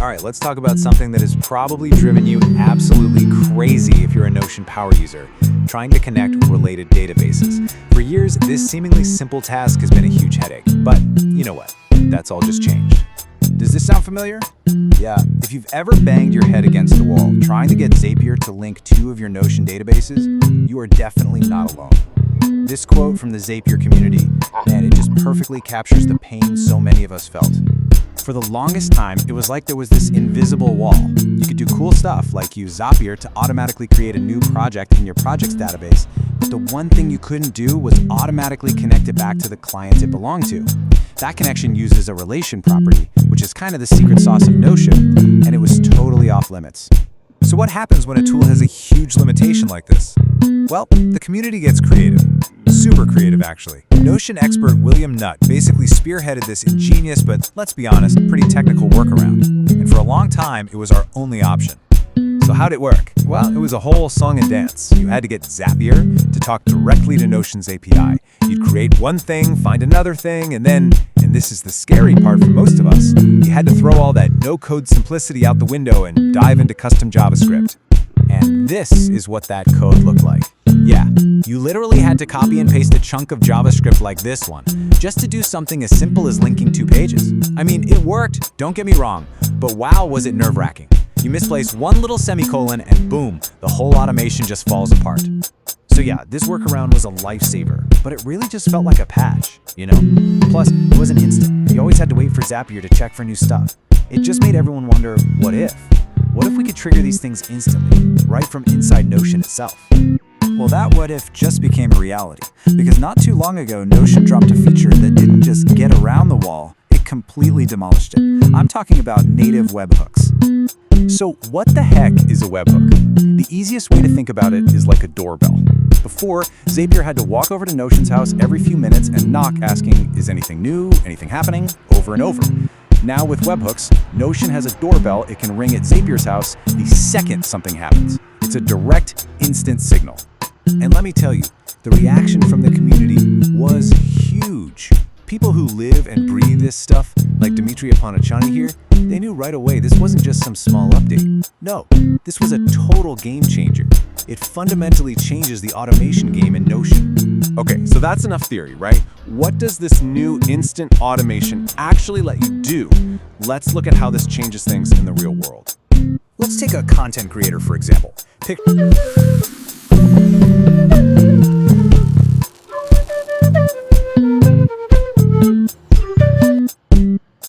All right, let's talk about something that has probably driven you absolutely crazy if you're a Notion power user, trying to connect with related databases. For years, this seemingly simple task has been a huge headache, but you know what? That's all just changed. Does this sound familiar? Yeah, if you've ever banged your head against the wall trying to get Zapier to link two of your Notion databases, you are definitely not alone. This quote from the Zapier community, man, it just perfectly captures the pain so many of us felt. For the longest time, it was like there was this invisible wall. You could do cool stuff like use Zapier to automatically create a new project in your projects database, but the one thing you couldn't do was automatically connect it back to the client it belonged to. That connection uses a relation property, which is kind of the secret sauce of Notion, and it was totally off limits. So what happens when a tool has a huge limitation like this? Well, the community gets creative. Super creative, actually. Notion expert William Nutt basically spearheaded this ingenious but, let's be honest, pretty technical workaround. And for a long time, it was our only option. So how'd it work? Well, it was a whole song and dance. You had to get Zapier to talk directly to Notion's API. You'd create one thing, find another thing, and then, and this is the scary part for most of us, you had to throw all that no-code simplicity out the window and dive into custom JavaScript. And this is what that code looked like. Yeah, you literally had to copy and paste a chunk of JavaScript like this one, just to do something as simple as linking two pages. I mean, it worked, don't get me wrong, but wow, was it nerve-wracking. You misplace one little semicolon and boom, the whole automation just falls apart. So yeah, this workaround was a lifesaver, but it really just felt like a patch, you know? Plus, it wasn't instant. You always had to wait for Zapier to check for new stuff. It just made everyone wonder, what if? What if we could trigger these things instantly, right from inside Notion itself? Well, that what if just became a reality, because not too long ago, Notion dropped a feature that didn't just get around the wall, it completely demolished it. I'm talking about native webhooks. So what the heck is a webhook? The easiest way to think about it is like a doorbell. Before, Zapier had to walk over to Notion's house every few minutes and knock asking, is anything new, anything happening, over and over. Now with webhooks, Notion has a doorbell it can ring at Zapier's house the second something happens. It's a direct, instant signal. And let me tell you, the reaction from the community was huge. People who live and breathe this stuff, like Dimitri Apanachani here, they knew right away this wasn't just some small update. No, this was a total game changer. It fundamentally changes the automation game in Notion. Okay, so that's enough theory, right? What does this new instant automation actually let you do? Let's look at how this changes things in the real world. Let's take a content creator, for example.